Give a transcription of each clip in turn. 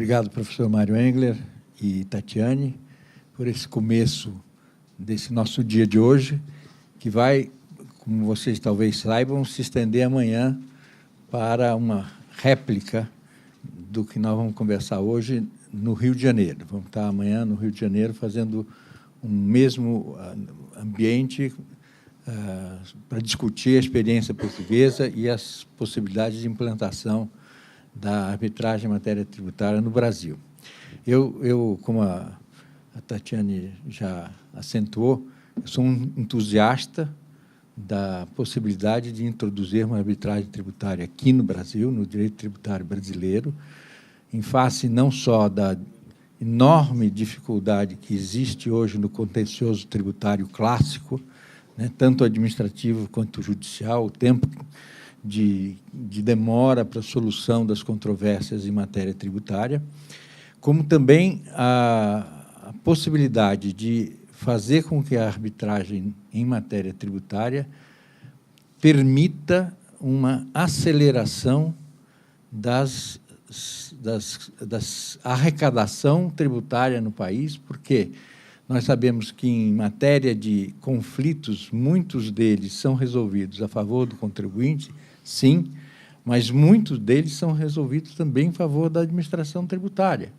obrigado, professor Mário Engler e Tatiane, por esse começo desse nosso dia de hoje, que vai, como vocês talvez saibam, se estender amanhã para uma réplica do que nós vamos conversar hoje no Rio de Janeiro. Vamos estar amanhã no Rio de Janeiro fazendo um mesmo ambiente para discutir a experiência portuguesa e as possibilidades de implantação da arbitragem em matéria tributária no Brasil. Eu como a Tatiane já acentuou, eu sou um entusiasta da possibilidade de introduzir uma arbitragem tributária aqui no Brasil, no direito tributário brasileiro, em face não só da enorme dificuldade que existe hoje no contencioso tributário clássico, né, tanto administrativo quanto judicial, o tempo de demora para a solução das controvérsias em matéria tributária, como também a possibilidade de fazer com que a arbitragem em matéria tributária permita uma aceleração da arrecadação tributária no país, porque nós sabemos que, em matéria de conflitos, muitos deles são resolvidos a favor do contribuinte, sim, mas muitos deles são resolvidos também em favor da administração tributária.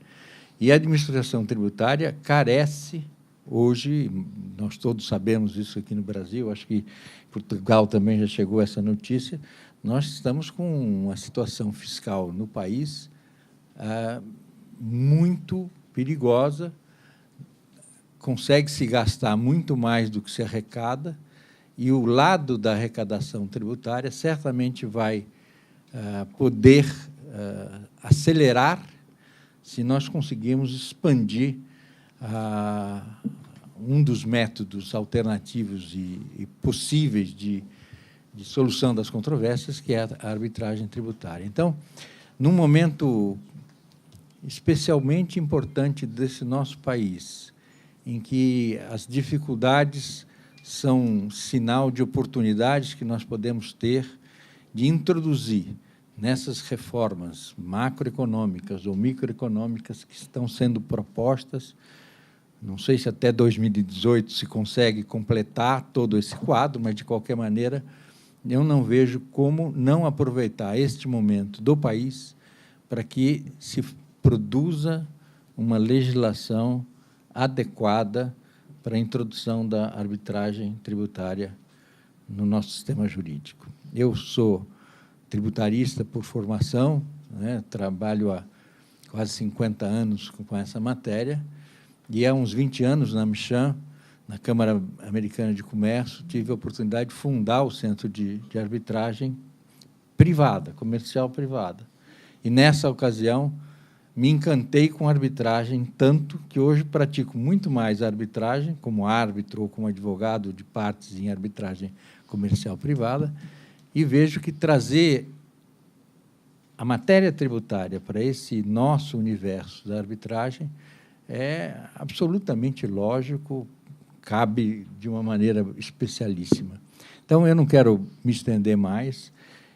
E a administração tributária carece, hoje, nós todos sabemos isso aqui no Brasil, acho que em Portugal também já chegou essa notícia, nós estamos com uma situação fiscal no país muito perigosa, consegue-se gastar muito mais do que se arrecada, e o lado da arrecadação tributária certamente vai poder acelerar se nós conseguirmos expandir um dos métodos alternativos e possíveis de solução das controvérsias, que é a arbitragem tributária. Então, num momento especialmente importante desse nosso país, em que as dificuldades são sinal de oportunidades que nós podemos ter de introduzir nessas reformas macroeconômicas ou microeconômicas que estão sendo propostas. Não sei se até 2018 se consegue completar todo esse quadro, mas, de qualquer maneira, eu não vejo como não aproveitar este momento do país para que se produza uma legislação adequada para a introdução da arbitragem tributária no nosso sistema jurídico. Eu sou tributarista por formação, né, trabalho há quase 50 anos com essa matéria, e há uns 20 anos, na AmCham, na Câmara Americana de Comércio, tive a oportunidade de fundar o Centro de Arbitragem privada, comercial privada. E, nessa ocasião, me encantei com a arbitragem, tanto que hoje pratico muito mais a arbitragem, como árbitro ou como advogado de partes em arbitragem comercial privada, e vejo que trazer a matéria tributária para esse nosso universo da arbitragem é absolutamente lógico, cabe de uma maneira especialíssima. Então, eu não quero me estender mais,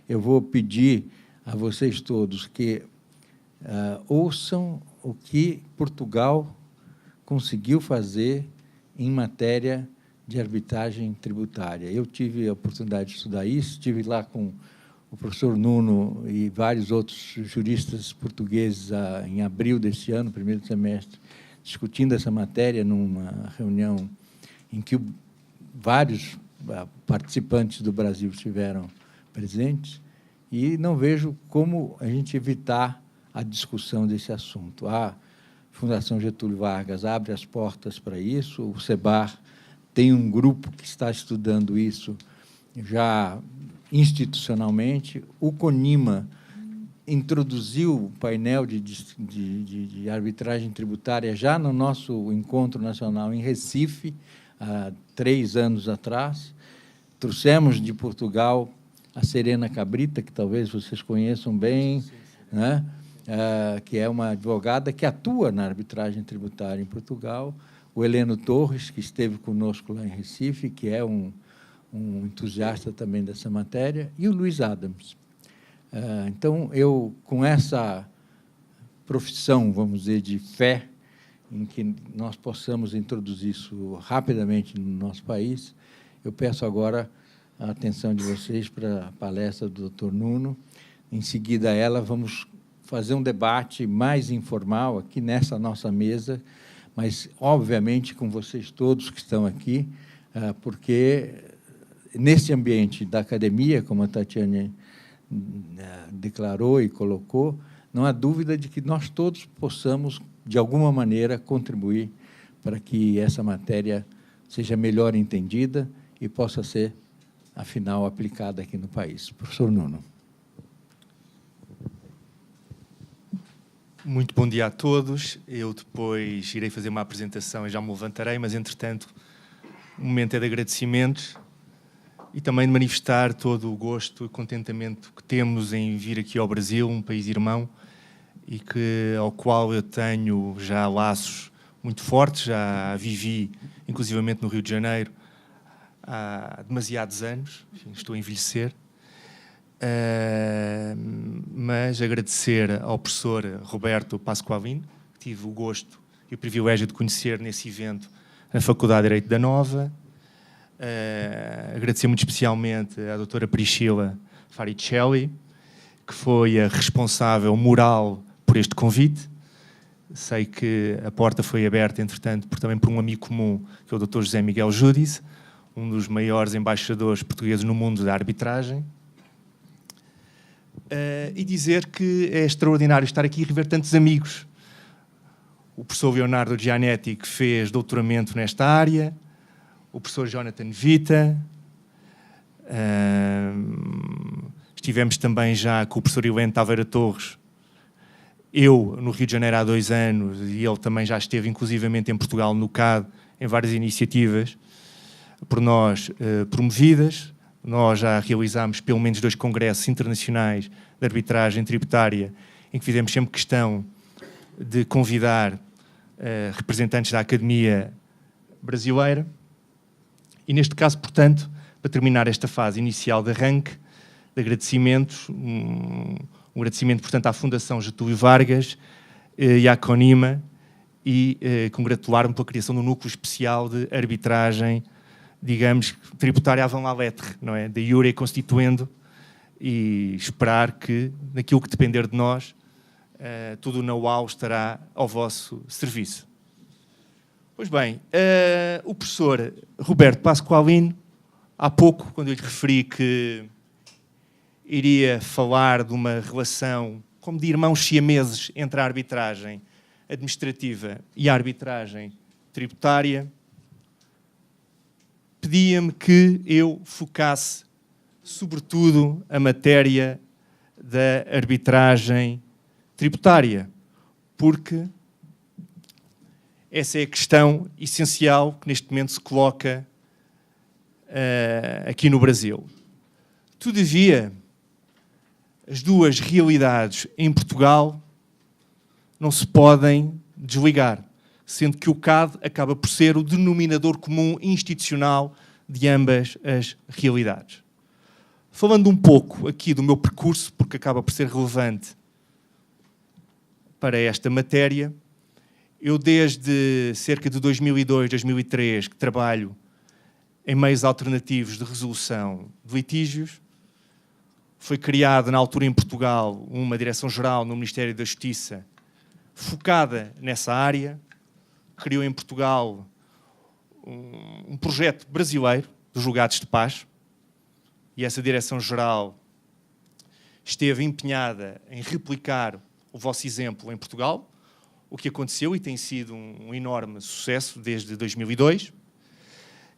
eu vou pedir a vocês todos que ouçam o que Portugal conseguiu fazer em matéria de arbitragem tributária. Eu tive a oportunidade de estudar isso, estive lá com o professor Nuno e vários outros juristas portugueses em abril deste ano, primeiro semestre, discutindo essa matéria numa reunião em que vários participantes do Brasil estiveram presentes, e não vejo como a gente evitar a discussão desse assunto. A Fundação Getúlio Vargas abre as portas para isso, o SEBAR tem um grupo que está estudando isso já institucionalmente, o CONIMA introduziu o painel de arbitragem tributária já no nosso encontro nacional em Recife, há 3 anos atrás. Trouxemos de Portugal a Serena Cabrita, que talvez vocês conheçam bem, né? Que é uma advogada que atua na arbitragem tributária em Portugal, o Heleno Torres, que esteve conosco lá em Recife, que é um entusiasta também dessa matéria, e o Luiz Adams. Então, eu, com essa profissão, vamos dizer, de fé, em que nós possamos introduzir isso rapidamente no nosso país. Eu peço agora a atenção de vocês para a palestra do Dr. Nuno. Em seguida a ela, vamos fazer um debate mais informal aqui nessa nossa mesa, mas, obviamente, com vocês todos que estão aqui, porque nesse ambiente da academia, como a Tatiana declarou e colocou, não há dúvida de que nós todos possamos, de alguma maneira, contribuir para que essa matéria seja melhor entendida e possa ser, afinal, aplicada aqui no país. Professor Nuno. Muito bom dia a todos. Eu depois irei fazer uma apresentação e já me levantarei, mas, entretanto, o momento é de agradecimentos e também de manifestar todo o gosto e contentamento que temos em vir aqui ao Brasil, um país irmão, e ao qual eu tenho já laços muito fortes, já vivi, inclusivamente no Rio de Janeiro, há demasiados anos, enfim, estou a envelhecer, mas agradecer ao professor Roberto Pasqualino, que tive o gosto e o privilégio de conhecer nesse evento na Faculdade de Direito da Nova, agradecer muito especialmente à doutora Priscila Faricelli, que foi a responsável moral por este convite. Sei que a porta foi aberta, entretanto, também por um amigo comum, que é o Dr. José Miguel Júdice, um dos maiores embaixadores portugueses no mundo da arbitragem. E dizer que é extraordinário estar aqui e rever tantos amigos. O professor Leonardo Gianetti, que fez doutoramento nesta área, o professor Jonathan Vita, estivemos também já com o professor Heleno Taveira Torres, eu no Rio de Janeiro há 2 anos, e ele também já esteve inclusivamente em Portugal, no CAD, em várias iniciativas por nós promovidas. Nós já realizámos pelo menos 2 congressos internacionais de arbitragem tributária, em que fizemos sempre questão de convidar representantes da Academia Brasileira. E neste caso, portanto, para terminar esta fase inicial de arranque, de agradecimentos, um agradecimento, portanto, à Fundação Getúlio Vargas e à CONIMA, e congratular-me pela criação de um núcleo especial de arbitragem, digamos, tributária avant la lettre, não é? De iure constituendo, e esperar que, naquilo que depender de nós, todo o know-how estará ao vosso serviço. Pois bem, o professor Roberto Pasqualino, há pouco, quando eu lhe referi que iria falar de uma relação, como de irmãos siameses, entre a arbitragem administrativa e a arbitragem tributária, pedia-me que eu focasse, sobretudo, a matéria da arbitragem tributária, porque essa é a questão essencial que neste momento se coloca aqui no Brasil. Todavia, as duas realidades em Portugal não se podem desligar, sendo que o CAD acaba por ser o denominador comum institucional de ambas as realidades. Falando um pouco aqui do meu percurso, porque acaba por ser relevante para esta matéria, eu desde cerca de 2002, 2003, que trabalho em meios alternativos de resolução de litígios. Foi criada, na altura em Portugal, uma direção-geral no Ministério da Justiça focada nessa área. Criou em Portugal um projeto brasileiro dos julgados de paz, e essa direção-geral esteve empenhada em replicar o vosso exemplo em Portugal, o que aconteceu e tem sido um enorme sucesso desde 2002.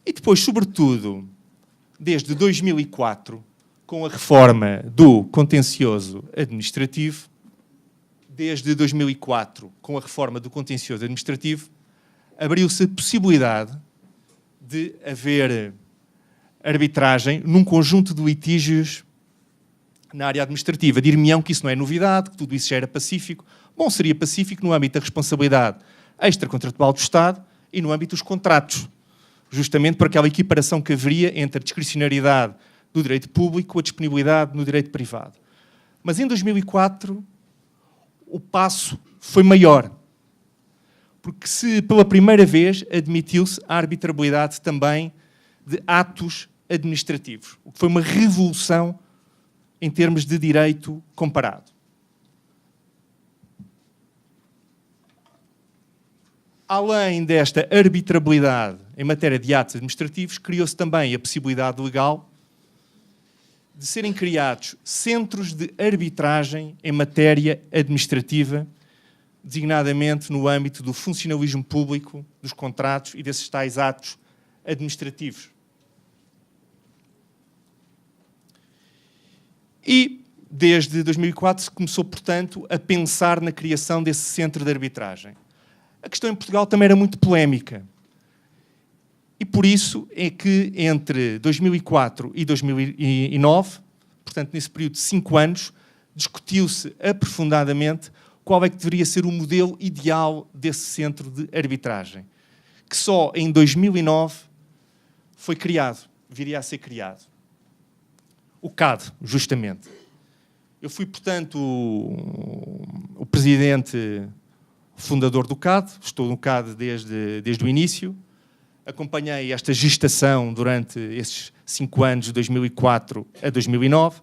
E depois, sobretudo, desde 2004, com a reforma do contencioso administrativo, desde 2004, com a reforma do contencioso administrativo, abriu-se a possibilidade de haver arbitragem num conjunto de litígios na área administrativa. Dir-me-ão que isso não é novidade, que tudo isso já era pacífico. Bom, seria pacífico no âmbito da responsabilidade extracontratual do Estado e no âmbito dos contratos, justamente por aquela equiparação que haveria entre a discricionariedade do direito público e a disponibilidade no direito privado. Mas em 2004 o passo foi maior. Porque se pela primeira vez admitiu-se a arbitrabilidade também de atos administrativos, o que foi uma revolução em termos de direito comparado. Além desta arbitrabilidade em matéria de atos administrativos, criou-se também a possibilidade legal de serem criados centros de arbitragem em matéria administrativa, designadamente no âmbito do funcionalismo público, dos contratos e desses tais atos administrativos. E, desde 2004, se começou, portanto, a pensar na criação desse centro de arbitragem. A questão em Portugal também era muito polémica. E por isso é que, entre 2004 e 2009, portanto, nesse período de 5 anos, discutiu-se aprofundadamente qual é que deveria ser o modelo ideal desse centro de arbitragem, que só em 2009 foi criado, viria a ser criado. O CAD, justamente. Eu fui, portanto, o presidente fundador do CAD, estou no CAD desde o início, acompanhei esta gestação durante esses 5 anos, de 2004 a 2009,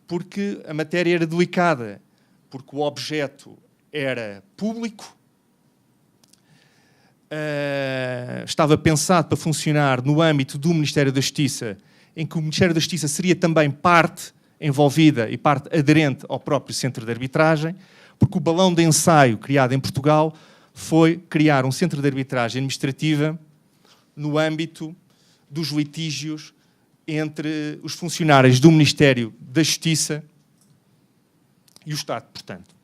porque a matéria era delicada, porque o objeto era público, estava pensado para funcionar no âmbito do Ministério da Justiça, em que o Ministério da Justiça seria também parte envolvida e parte aderente ao próprio centro de arbitragem, porque o balão de ensaio criado em Portugal foi criar um centro de arbitragem administrativa no âmbito dos litígios entre os funcionários do Ministério da Justiça e o Estado, portanto.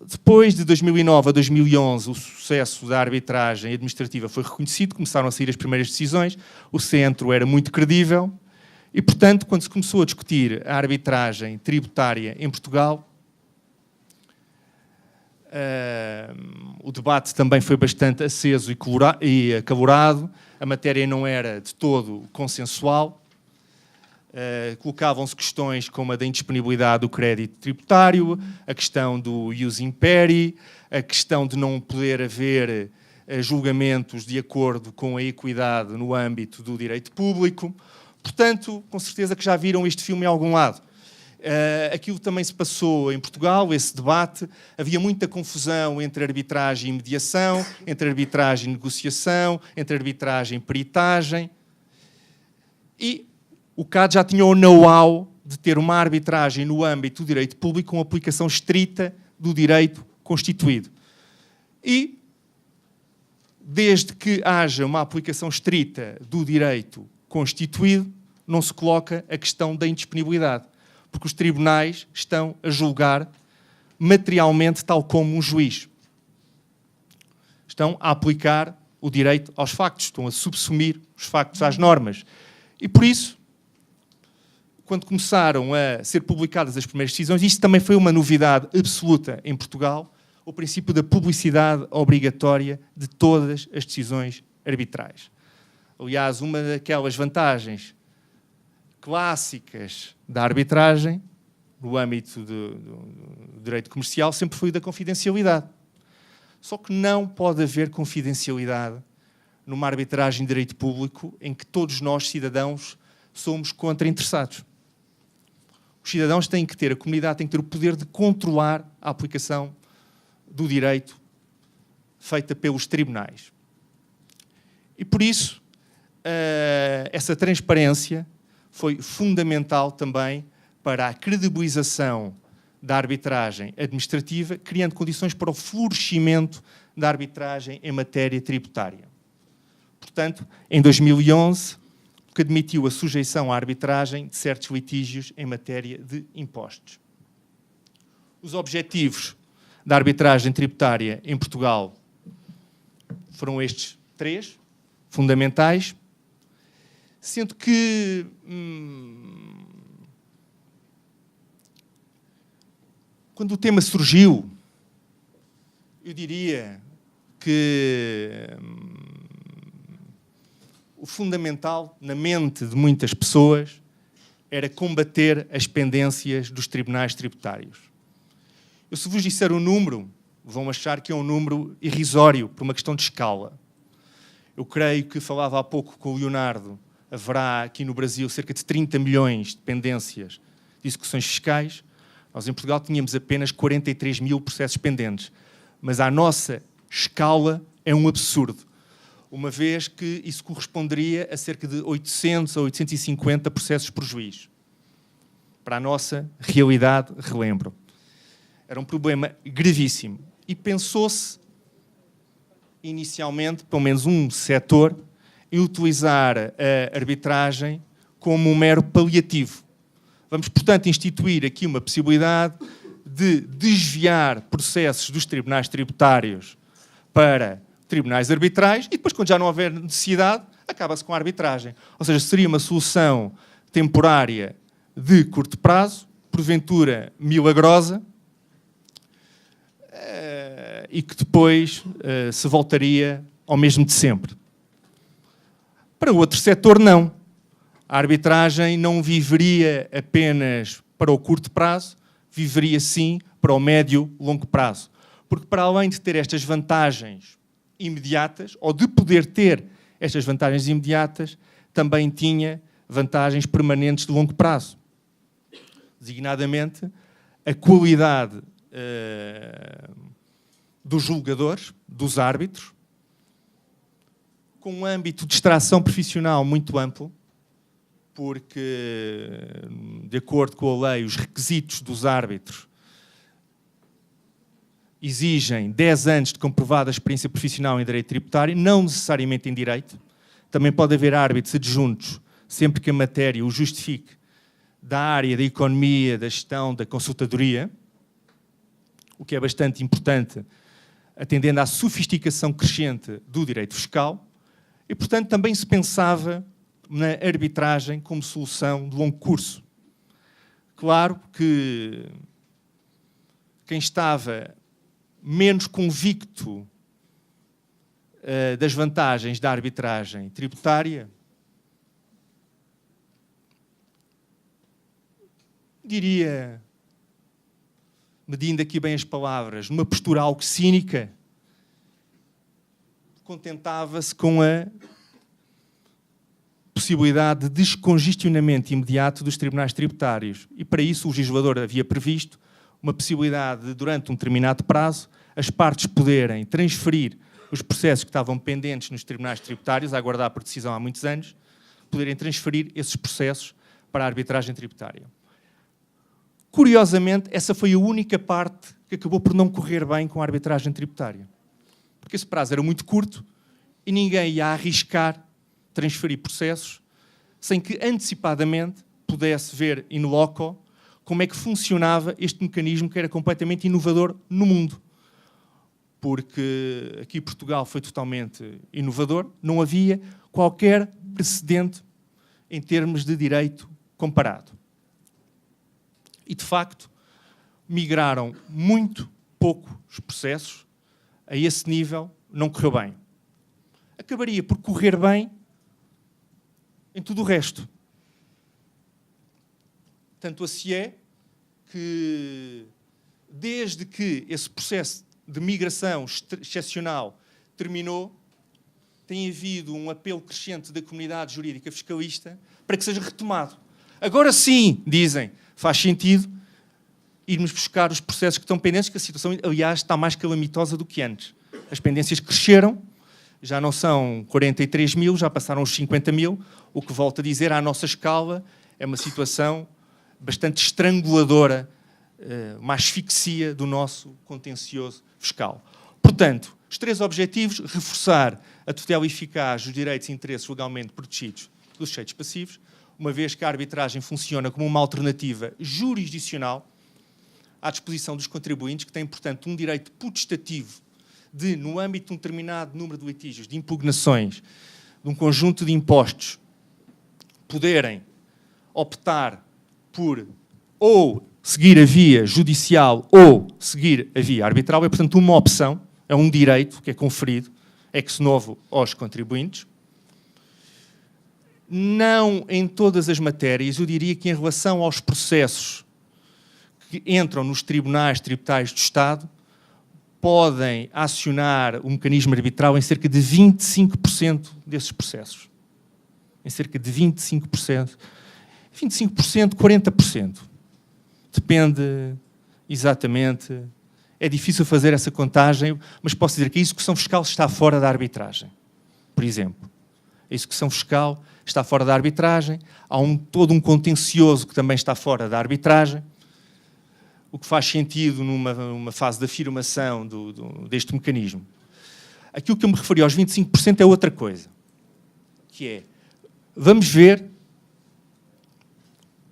Depois de 2009 a 2011, o sucesso da arbitragem administrativa foi reconhecido, começaram a sair as primeiras decisões, o centro era muito credível e, portanto, quando se começou a discutir a arbitragem tributária em Portugal, o debate também foi bastante aceso e acalorado, a matéria não era de todo consensual, colocavam-se questões como a da indisponibilidade do crédito tributário, a questão do ius imperi, a questão de não poder haver julgamentos de acordo com a equidade no âmbito do direito público. Portanto, com certeza que já viram este filme em algum lado. Aquilo também se passou em Portugal, esse debate. Havia muita confusão entre arbitragem e mediação, entre arbitragem e negociação, entre arbitragem e peritagem. E o CAD já tinha o know-how de ter uma arbitragem no âmbito do direito público com aplicação estrita do direito constituído. E, desde que haja uma aplicação estrita do direito constituído, não se coloca a questão da indisponibilidade, porque os tribunais estão a julgar materialmente tal como um juiz. Estão a aplicar o direito aos factos, estão a subsumir os factos às normas. E, por isso, quando começaram a ser publicadas as primeiras decisões, isto também foi uma novidade absoluta em Portugal, o princípio da publicidade obrigatória de todas as decisões arbitrais. Aliás, uma daquelas vantagens clássicas da arbitragem, no âmbito do direito comercial, sempre foi da confidencialidade. Só que não pode haver confidencialidade numa arbitragem de direito público em que todos nós, cidadãos, somos contra-interessados. Os cidadãos têm que ter, a comunidade tem que ter o poder de controlar a aplicação do direito feita pelos tribunais. E por isso, essa transparência foi fundamental também para a credibilização da arbitragem administrativa, criando condições para o florescimento da arbitragem em matéria tributária. Portanto, em 2011, que admitiu a sujeição à arbitragem de certos litígios em matéria de impostos. Os objetivos da arbitragem tributária em Portugal foram estes 3, fundamentais, sendo que quando o tema surgiu, eu diria que o fundamental na mente de muitas pessoas era combater as pendências dos tribunais tributários. Eu, se vos disser um número, vão achar que é um número irrisório, por uma questão de escala. Eu creio que falava há pouco com o Leonardo, haverá aqui no Brasil cerca de 30 milhões de pendências de execuções fiscais. Nós em Portugal tínhamos apenas 43 mil processos pendentes. Mas à nossa escala é um absurdo, uma vez que isso corresponderia a cerca de 800 a 850 processos por juiz. Para a nossa realidade, relembro. Era um problema gravíssimo. E pensou-se, inicialmente, pelo menos um setor, em utilizar a arbitragem como um mero paliativo. Vamos, portanto, instituir aqui uma possibilidade de desviar processos dos tribunais tributários para tribunais arbitrais e depois, quando já não houver necessidade, acaba-se com a arbitragem. Ou seja, seria uma solução temporária de curto prazo, porventura milagrosa, e que depois se voltaria ao mesmo de sempre. Para o outro setor, não. A arbitragem não viveria apenas para o curto prazo, viveria sim para o médio e longo prazo. Porque para além de ter estas vantagens imediatas, ou de poder ter estas vantagens imediatas, também tinha vantagens permanentes de longo prazo. Designadamente, a qualidade dos julgadores, dos árbitros, com um âmbito de extração profissional muito amplo, porque, de acordo com a lei, os requisitos dos árbitros exigem 10 anos de comprovada experiência profissional em direito tributário, não necessariamente em direito. Também pode haver árbitros adjuntos, sempre que a matéria o justifique, da área da economia, da gestão, da consultadoria, o que é bastante importante, atendendo à sofisticação crescente do direito fiscal, e, portanto, também se pensava na arbitragem como solução de longo curso. Claro que quem estava menos convicto das vantagens da arbitragem tributária diria, medindo aqui bem as palavras, numa postura algo cínica, contentava-se com a possibilidade de descongestionamento imediato dos tribunais tributários. E para isso o legislador havia previsto uma possibilidade de, durante um determinado prazo, as partes poderem transferir os processos que estavam pendentes nos tribunais tributários, a aguardar por decisão há muitos anos, poderem transferir esses processos para a arbitragem tributária. Curiosamente, essa foi a única parte que acabou por não correr bem com a arbitragem tributária. Porque esse prazo era muito curto e ninguém ia arriscar transferir processos sem que antecipadamente pudesse ver in loco como é que funcionava este mecanismo que era completamente inovador no mundo. Porque aqui Portugal foi totalmente inovador, não havia qualquer precedente em termos de direito comparado. E, de facto, migraram muito pouco os processos, a esse nível não correu bem. Acabaria por correr bem em tudo o resto. Tanto assim é que, desde que esse processo de migração excepcional terminou, tem havido um apelo crescente da comunidade jurídica fiscalista para que seja retomado. Agora sim, dizem, faz sentido irmos buscar os processos que estão pendentes, que a situação, aliás, está mais calamitosa do que antes. As pendências cresceram, já não são 43 mil, já passaram os 50 mil, o que, volto a dizer, à nossa escala, é uma situação bastante estranguladora, uma asfixia do nosso contencioso fiscal. Portanto, os três objetivos: reforçar a tutela eficaz dos direitos e interesses legalmente protegidos dos sujeitos passivos, uma vez que a arbitragem funciona como uma alternativa jurisdicional à disposição dos contribuintes, que têm, portanto, um direito potestativo de, no âmbito de um determinado número de litígios, de impugnações, de um conjunto de impostos, poderem optar por ou seguir a via judicial ou seguir a via arbitral. É, portanto, uma opção, é um direito que é conferido ex novo aos contribuintes. não em todas as matérias, eu diria que em relação aos processos que entram nos tribunais tributários do Estado, podem acionar o mecanismo arbitral em cerca de 25% desses processos. Em cerca de 25%. 25%, 40%. Depende exatamente. É difícil fazer essa contagem, mas posso dizer que a execução fiscal está fora da arbitragem. Por exemplo, a execução fiscal está fora da arbitragem, há todo um contencioso que também está fora da arbitragem, o que faz sentido numa fase de afirmação deste mecanismo. Aquilo que eu me referi aos 25% é outra coisa, que é, vamos ver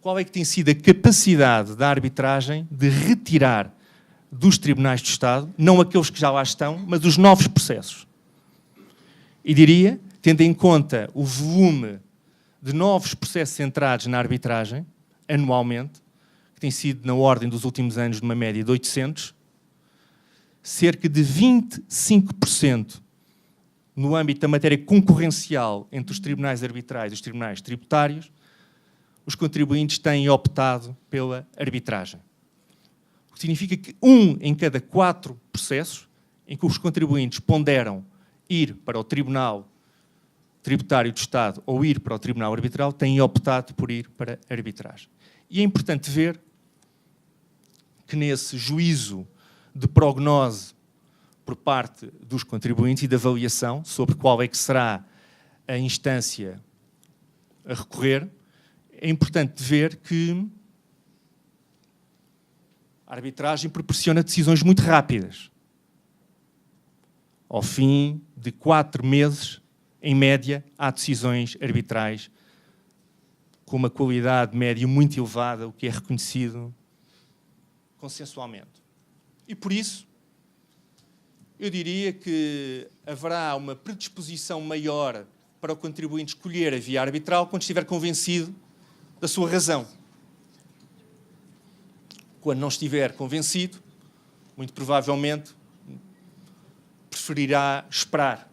qual é que tem sido a capacidade da arbitragem de retirar dos tribunais do Estado, não aqueles que já lá estão, mas os novos processos. E diria, tendo em conta o volume de novos processos entrados na arbitragem, anualmente, que tem sido na ordem dos últimos anos de uma média de 800, cerca de 25% no âmbito da matéria concorrencial entre os tribunais arbitrais e os tribunais tributários, os contribuintes têm optado pela arbitragem. O que significa que 1 em cada 4 processos em que os contribuintes ponderam ir para o Tribunal Tributário do Estado ou ir para o Tribunal Arbitral, têm optado por ir para a arbitragem. E é importante ver que nesse juízo de prognose por parte dos contribuintes e de avaliação sobre qual é que será a instância a recorrer, é importante ver que a arbitragem proporciona decisões muito rápidas. Ao fim de 4 meses, em média, há decisões arbitrais com uma qualidade média muito elevada, o que é reconhecido consensualmente. E por isso, eu diria que haverá uma predisposição maior para o contribuinte escolher a via arbitral quando estiver convencido da sua razão. Quando não estiver convencido, muito provavelmente preferirá esperar.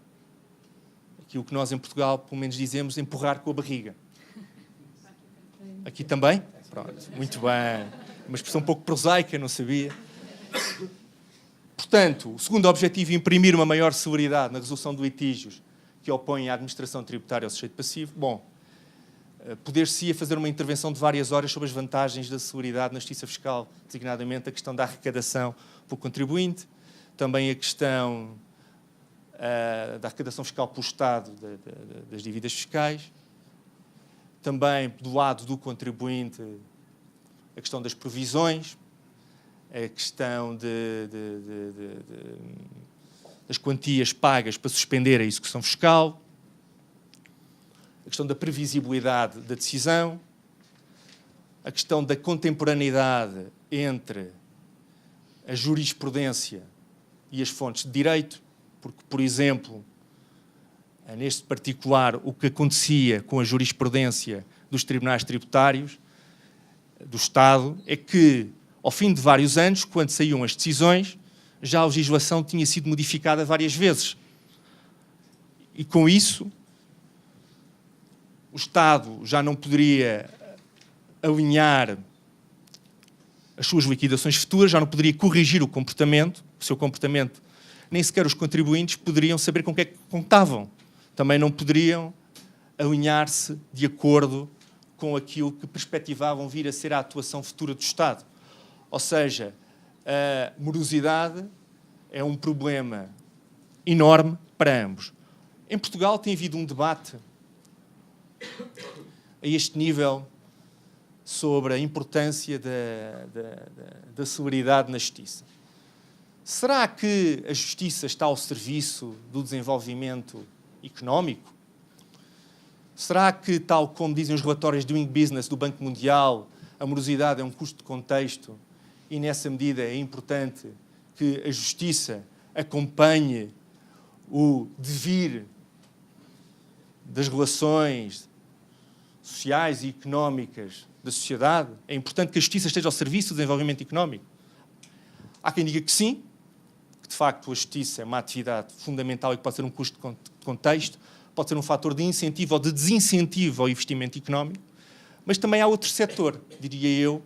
Aquilo que nós em Portugal, pelo menos dizemos, empurrar com a barriga. Aqui também? Pronto, muito bem. Uma expressão um pouco prosaica, não sabia. Portanto, o segundo objetivo é imprimir uma maior celeridade na resolução de litígios que opõem a administração tributária ao sujeito passivo. Bom, poder-se-ia fazer uma intervenção de várias horas sobre as vantagens da celeridade na justiça fiscal, designadamente a questão da arrecadação pelo contribuinte, também a questão da arrecadação fiscal pelo Estado das dívidas fiscais, também do lado do contribuinte a questão das provisões, a questão das quantias pagas para suspender a execução fiscal, a questão da previsibilidade da decisão, a questão da contemporaneidade entre a jurisprudência e as fontes de direito, porque, por exemplo, neste particular, o que acontecia com a jurisprudência dos tribunais tributários do Estado é que, ao fim de vários anos, quando saíam as decisões, já a legislação tinha sido modificada várias vezes. E com isso, o Estado já não poderia alinhar as suas liquidações futuras, já não poderia corrigir o seu comportamento, nem sequer os contribuintes poderiam saber com o que é que contavam. Também não poderiam alinhar-se de acordo com aquilo que perspectivavam vir a ser a atuação futura do Estado. Ou seja, a morosidade é um problema enorme para ambos. Em Portugal tem havido um debate a este nível sobre a importância da celeridade na justiça. Será que a justiça está ao serviço do desenvolvimento económico? Será que, tal como dizem os relatórios Doing Business do Banco Mundial, a morosidade é um custo de contexto e, nessa medida, é importante que a justiça acompanhe o devir das relações sociais e económicas da sociedade? É importante que a justiça esteja ao serviço do desenvolvimento económico? Há quem diga que sim, que de facto a justiça é uma atividade fundamental e que pode ser um custo de contexto. pode ser um fator de incentivo ou de desincentivo ao investimento económico, mas também há outro setor, diria eu,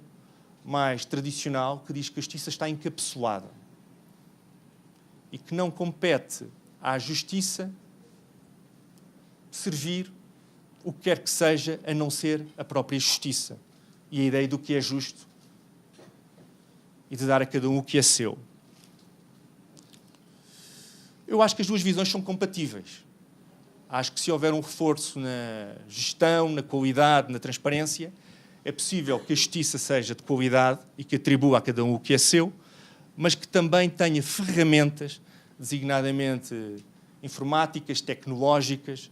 mais tradicional, que diz que a justiça está encapsulada e que não compete à justiça servir o que quer que seja, a não ser a própria justiça e a ideia do que é justo e de dar a cada um o que é seu. Eu acho que as duas visões são compatíveis. Acho que se houver um reforço na gestão, na qualidade, na transparência, é possível que a justiça seja de qualidade e que atribua a cada um o que é seu, mas que também tenha ferramentas, designadamente informáticas, tecnológicas,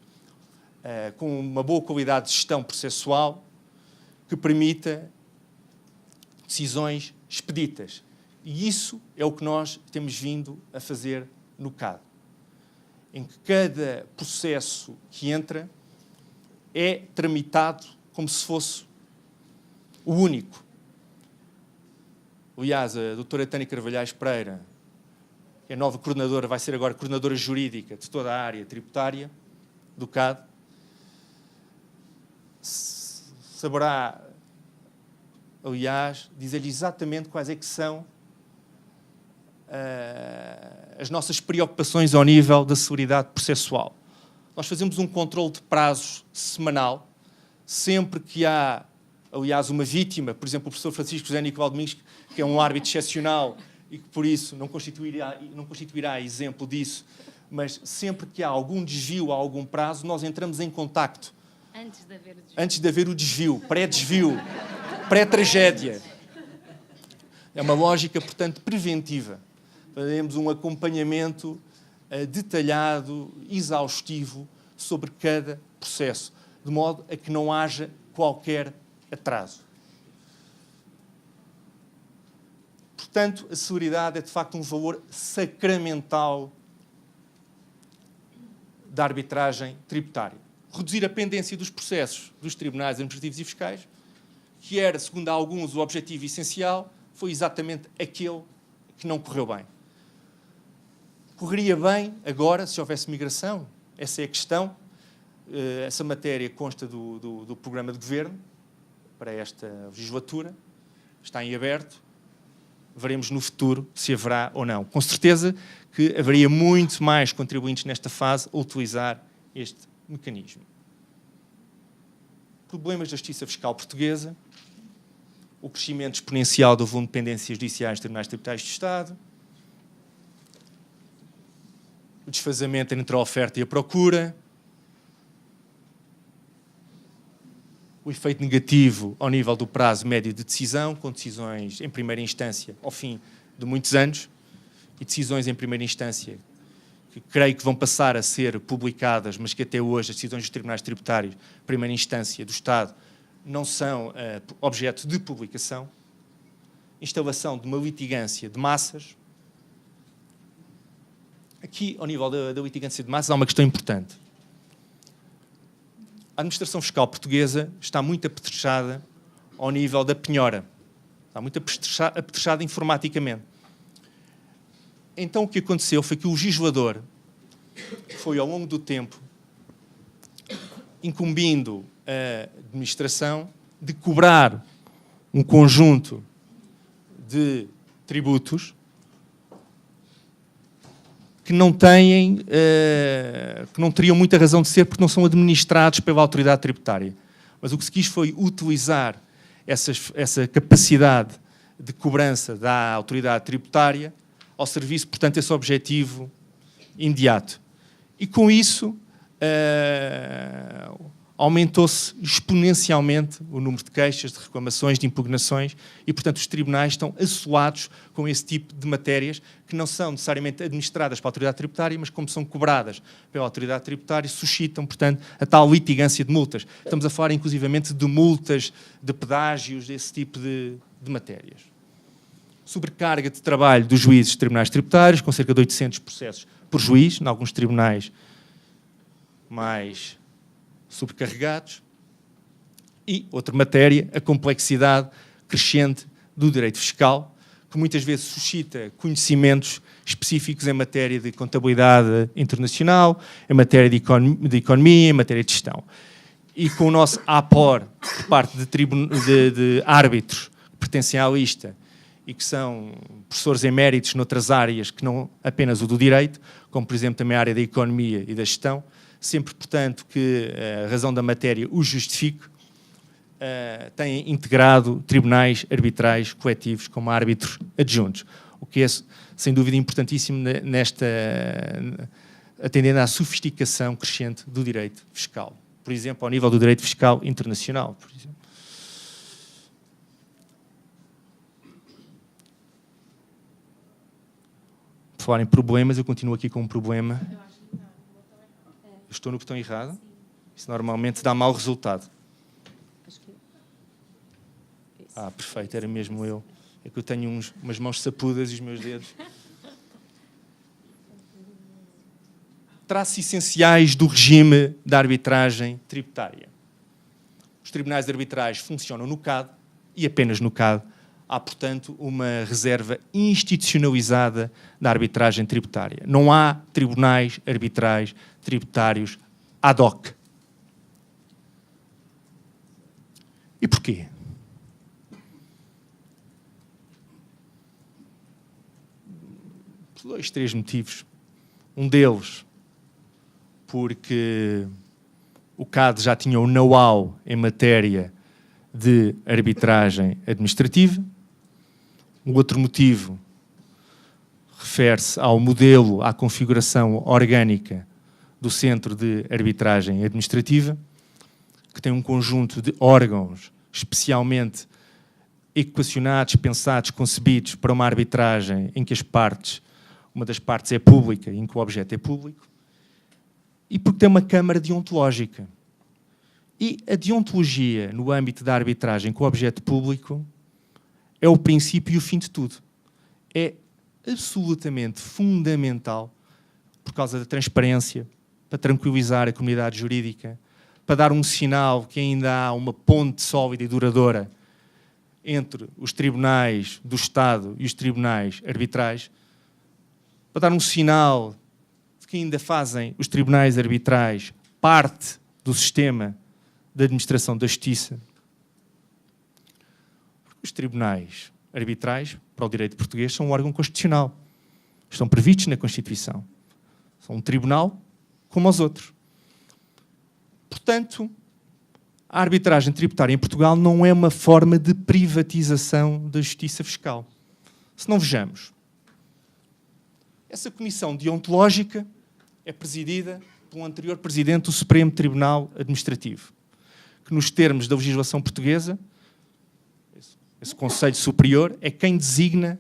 com uma boa qualidade de gestão processual, que permita decisões expeditas. E isso é o que nós temos vindo a fazer no CAD, em que cada processo que entra é tramitado como se fosse o único. Aliás, a doutora Tânia Carvalhais Pereira, que é a nova coordenadora, vai ser agora coordenadora jurídica de toda a área tributária do CAD, saberá, aliás, dizer-lhe exatamente quais é que são as nossas preocupações ao nível da celeridade processual. Nós fazemos um controle de prazos semanal, sempre que há, aliás, uma vítima, por exemplo, o professor Francisco José Nicolau Domingos, que é um árbitro excepcional e que, por isso, não constituirá exemplo disso, mas sempre que há algum desvio a algum prazo, nós entramos em contacto. Antes de haver o desvio, pré-desvio, pré-tragédia. É uma lógica, portanto, preventiva. Faremos um acompanhamento detalhado, exaustivo, sobre cada processo, de modo a que não haja qualquer atraso. Portanto, a celeridade é, de facto, um valor sacramental da arbitragem tributária. Reduzir a pendência dos processos dos tribunais administrativos e fiscais, que era, segundo alguns, o objetivo essencial, foi exatamente aquele que não correu bem. Correria bem agora se houvesse migração? Essa é a questão. Essa matéria consta do programa de governo para esta legislatura. Está em aberto. Veremos no futuro se haverá ou não. Com certeza que haveria muito mais contribuintes nesta fase a utilizar este mecanismo. Problemas da justiça fiscal portuguesa, o crescimento exponencial do volume de pendências judiciais dos tribunais tributários do Estado, o desfazamento entre a oferta e a procura, o efeito negativo ao nível do prazo médio de decisão, com decisões em primeira instância ao fim de muitos anos, e decisões em primeira instância que creio que vão passar a ser publicadas, mas que até hoje as decisões dos tribunais tributários, primeira instância do Estado, não são objeto de publicação. Instalação de uma litigância de massas. Aqui, ao nível da litigância de massas, há uma questão importante. A administração fiscal portuguesa está muito apetrechada ao nível da penhora. Está muito apetrechada informaticamente. Então, o que aconteceu foi que o legislador foi, ao longo do tempo, incumbindo a administração de cobrar um conjunto de tributos que não teriam muita razão de ser porque não são administrados pela autoridade tributária. Mas o que se quis foi utilizar essa capacidade de cobrança da autoridade tributária ao serviço, portanto, esse objetivo imediato. E com isso aumentou-se exponencialmente o número de queixas, de reclamações, de impugnações e, portanto, os tribunais estão assolados com esse tipo de matérias que não são necessariamente administradas pela autoridade tributária, mas como são cobradas pela autoridade tributária, suscitam, portanto, a tal litigância de multas. Estamos a falar, inclusivamente, de multas, de pedágios, desse tipo de matérias. Sobrecarga de trabalho dos juízes de tribunais tributários, com cerca de 800 processos por juiz, em alguns tribunais mais sobrecarregados. E, outra matéria, a complexidade crescente do direito fiscal, que muitas vezes suscita conhecimentos específicos em matéria de contabilidade internacional, em matéria de economia, em matéria de gestão. E com o nosso APOR, por parte de árbitros que pertencem à lista e que são professores eméritos noutras áreas que não apenas o do direito, como por exemplo também a área da economia e da gestão, sempre, portanto, que a razão da matéria o justifique, têm integrado tribunais arbitrais coletivos como árbitros adjuntos, o que é, sem dúvida, importantíssimo atendendo à sofisticação crescente do direito fiscal. Por exemplo, ao nível do direito fiscal internacional, por exemplo. Por falar em problemas, eu continuo aqui com um problema. Eu estou no botão errado. Isso normalmente dá mau resultado. Ah, perfeito, era mesmo eu. É que eu tenho umas mãos sapudas e os meus dedos. Traços essenciais do regime da arbitragem tributária. Os tribunais arbitrais funcionam no CAD e apenas no CAD. Há, portanto, uma reserva institucionalizada da arbitragem tributária. Não há tribunais arbitrais tributários ad hoc. E porquê? Por 2, 3 motivos. Um deles, porque o CAD já tinha o know-how em matéria de arbitragem administrativa. O outro motivo refere-se ao modelo, à configuração orgânica do Centro de Arbitragem Administrativa, que tem um conjunto de órgãos especialmente equacionados, pensados, concebidos para uma arbitragem em que uma das partes é pública e em que o objeto é público, e porque tem uma câmara deontológica. E a deontologia, no âmbito da arbitragem com o objeto público, é o princípio e o fim de tudo. É absolutamente fundamental, por causa da transparência, para tranquilizar a comunidade jurídica, para dar um sinal que ainda há uma ponte sólida e duradoura entre os tribunais do Estado e os tribunais arbitrais, para dar um sinal de que ainda fazem os tribunais arbitrais parte do sistema de administração da justiça. Os tribunais arbitrais, para o direito português, são um órgão constitucional. Estão previstos na Constituição. São um tribunal como os outros. Portanto, a arbitragem tributária em Portugal não é uma forma de privatização da justiça fiscal. Se não vejamos, essa comissão deontológica é presidida pelo anterior presidente do Supremo Tribunal Administrativo, que nos termos da legislação portuguesa, esse Conselho Superior é quem designa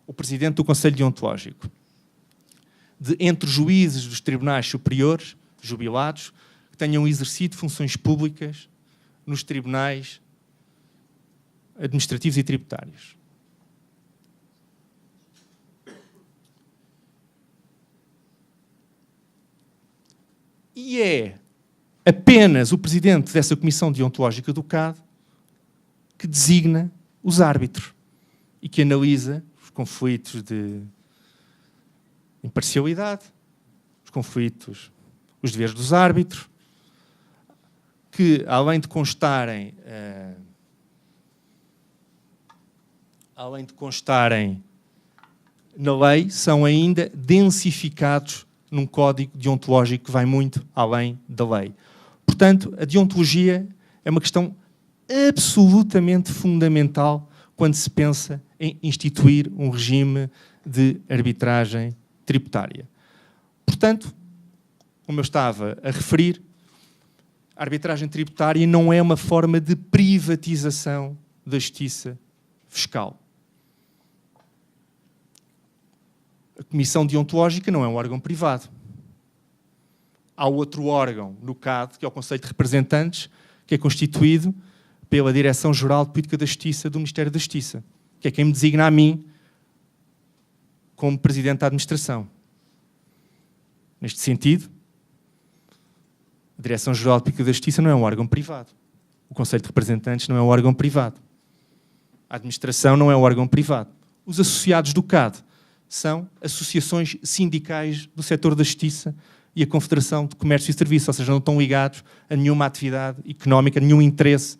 o presidente do Conselho Deontológico. Entre juízes dos tribunais superiores, jubilados, que tenham exercido funções públicas nos tribunais administrativos e tributários. E é apenas o presidente dessa comissão deontológica do CAD que designa os árbitros e que analisa os conflitos de imparcialidade, os conflitos, os deveres dos árbitros, que além de constarem na lei, são ainda densificados num código deontológico que vai muito além da lei. Portanto, a deontologia é uma questão absolutamente fundamental quando se pensa em instituir um regime de arbitragem tributária. Portanto, como eu estava a referir, a arbitragem tributária não é uma forma de privatização da justiça fiscal. A Comissão Deontológica não é um órgão privado. Há outro órgão no CAD, que é o Conselho de Representantes, que é constituído pela Direção-Geral de Política da Justiça do Ministério da Justiça, que é quem me designa a mim como Presidente da Administração. Neste sentido, a Direção-Geral de Política da Justiça não é um órgão privado. O Conselho de Representantes não é um órgão privado. A Administração não é um órgão privado. Os associados do CAD são associações sindicais do setor da justiça e a Confederação de Comércio e Serviços, ou seja, não estão ligados a nenhuma atividade económica, nenhum interesse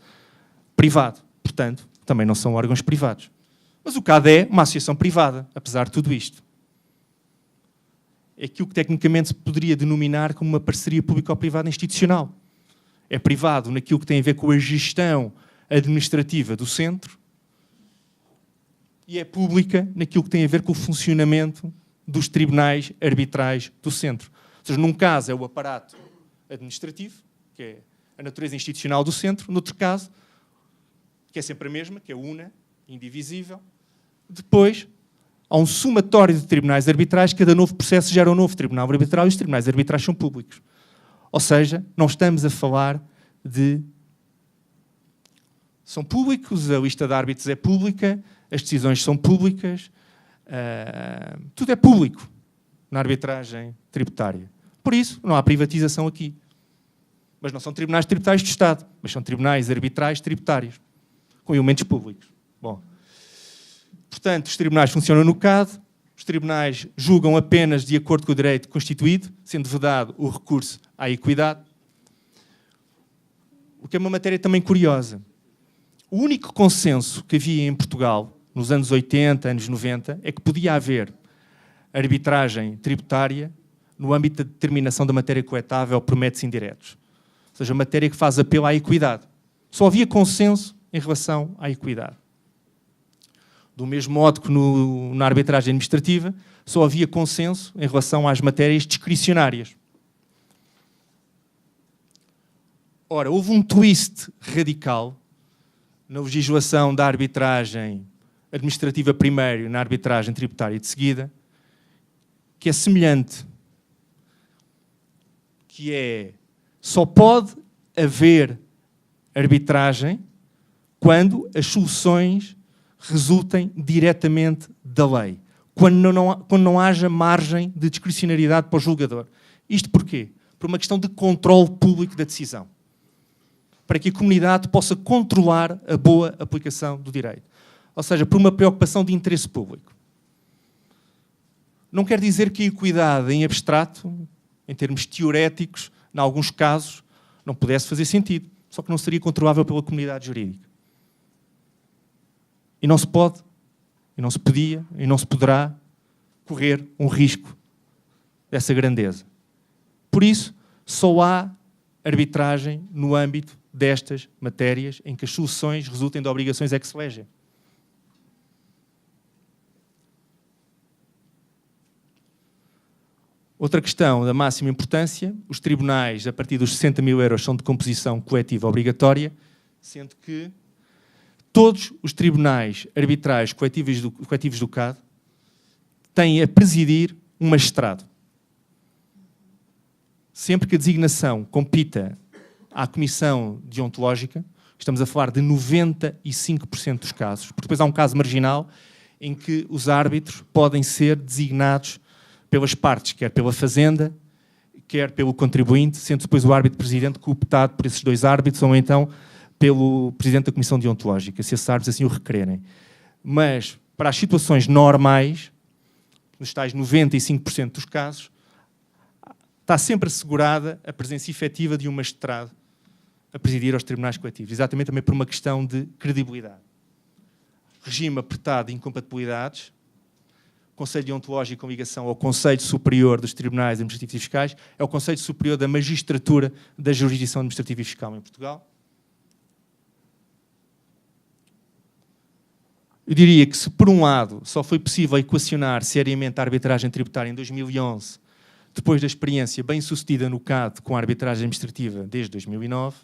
privado. Portanto, também não são órgãos privados. Mas o CAD é uma associação privada, apesar de tudo isto. É aquilo que tecnicamente se poderia denominar como uma parceria público-privada institucional. É privado naquilo que tem a ver com a gestão administrativa do centro e é pública naquilo que tem a ver com o funcionamento dos tribunais arbitrais do centro. Ou seja, num caso é o aparato administrativo, que é a natureza institucional do centro, noutro caso, que é sempre a mesma, que é una, indivisível. Depois, há um somatório de tribunais arbitrais, cada novo processo gera um novo tribunal arbitral e os tribunais arbitrais são públicos. Ou seja, não estamos a falar de... São públicos, a lista de árbitros é pública, as decisões são públicas, tudo é público na arbitragem tributária. Por isso, não há privatização aqui. Mas não são tribunais tributários do Estado, mas são tribunais arbitrais tributários, com elementos públicos. Bom, portanto, os tribunais funcionam no CAD, os tribunais julgam apenas de acordo com o direito constituído, sendo vedado o recurso à equidade. O que é uma matéria também curiosa. O único consenso que havia em Portugal, nos anos 80, anos 90, é que podia haver arbitragem tributária no âmbito da determinação da matéria coletável por métodos indiretos. Ou seja, matéria que faz apelo à equidade. Só havia consenso em relação à equidade. Do mesmo modo que na arbitragem administrativa, só havia consenso em relação às matérias discricionárias. Ora, houve um twist radical na legislação da arbitragem administrativa primeiro e na arbitragem tributária de seguida, que é semelhante, que é, só pode haver arbitragem quando as soluções resultem diretamente da lei, quando não haja margem de discricionariedade para o julgador. Isto porquê? Por uma questão de controle público da decisão, para que a comunidade possa controlar a boa aplicação do direito. Ou seja, por uma preocupação de interesse público. Não quer dizer que a equidade em abstrato, em termos teoréticos, em alguns casos, não pudesse fazer sentido, só que não seria controlável pela comunidade jurídica. E não se pode, e não se podia, e não se poderá correr um risco dessa grandeza. Por isso, só há arbitragem no âmbito destas matérias em que as soluções resultem de obrigações ex lege. Outra questão da máxima importância, os tribunais, a partir dos 60 mil euros, são de composição coletiva obrigatória, sendo que todos os tribunais arbitrais coletivos do CAD têm a presidir um magistrado. Sempre que a designação compita à Comissão Deontológica, estamos a falar de 95% dos casos, porque depois há um caso marginal em que os árbitros podem ser designados pelas partes, quer pela Fazenda, quer pelo contribuinte, sendo depois o árbitro-presidente cooptado por esses dois árbitros, ou então pelo Presidente da Comissão Deontológica, se esses árbitros assim o requererem. Mas, para as situações normais, nos tais 95% dos casos, está sempre assegurada a presença efetiva de um magistrado a presidir aos tribunais coletivos, exatamente também por uma questão de credibilidade. Regime apertado de incompatibilidades, Conselho Deontológico com ligação ao Conselho Superior dos Tribunais Administrativos e Fiscais, é o Conselho Superior da Magistratura da Jurisdição Administrativa e Fiscal em Portugal. Eu diria que se, por um lado, só foi possível equacionar seriamente a arbitragem tributária em 2011, depois da experiência bem-sucedida no CAD com a arbitragem administrativa desde 2009,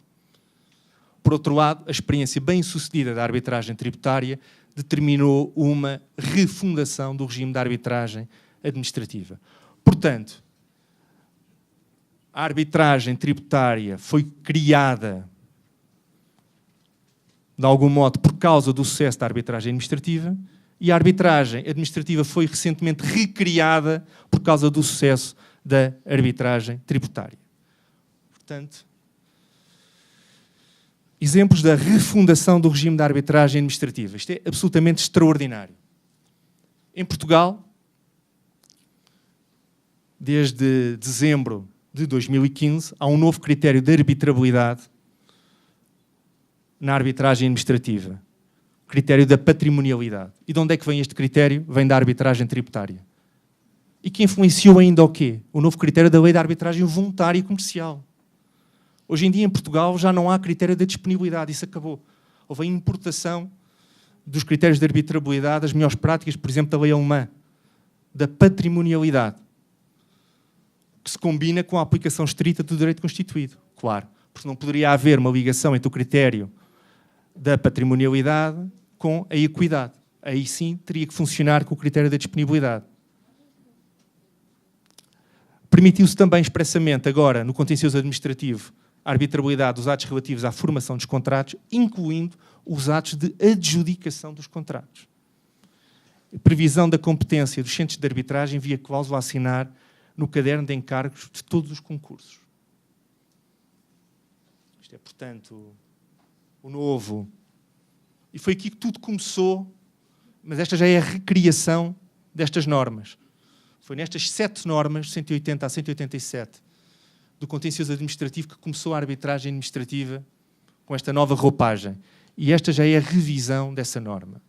por outro lado, a experiência bem-sucedida da arbitragem tributária determinou uma refundação do regime da arbitragem administrativa. Portanto, a arbitragem tributária foi criada, de algum modo, por causa do sucesso da arbitragem administrativa, e a arbitragem administrativa foi recentemente recriada por causa do sucesso da arbitragem tributária. Portanto, exemplos da refundação do regime da arbitragem administrativa. Isto é absolutamente extraordinário. Em Portugal, desde dezembro de 2015, há um novo critério de arbitrabilidade na arbitragem administrativa. O critério da patrimonialidade. E de onde é que vem este critério? Vem da arbitragem tributária. E que influenciou ainda o quê? O novo critério da lei da arbitragem voluntária e comercial. Hoje em dia, em Portugal, já não há critério da disponibilidade. Isso acabou. Houve a importação dos critérios de arbitrabilidade, as melhores práticas, por exemplo, da lei alemã, da patrimonialidade, que se combina com a aplicação estrita do direito constituído. Claro, porque não poderia haver uma ligação entre o critério da patrimonialidade com a equidade. Aí sim teria que funcionar com o critério da disponibilidade. Permitiu-se também expressamente agora, no contencioso administrativo, a arbitrabilidade dos atos relativos à formação dos contratos, incluindo os atos de adjudicação dos contratos. A previsão da competência dos centros de arbitragem via cláusula a assinar no caderno de encargos de todos os concursos. Isto é, portanto, o novo. E foi aqui que tudo começou, mas esta já é a recriação destas normas. Foi nestas 7 normas, 180 a 187, do contencioso administrativo, que começou a arbitragem administrativa com esta nova roupagem. E esta já é a revisão dessa norma.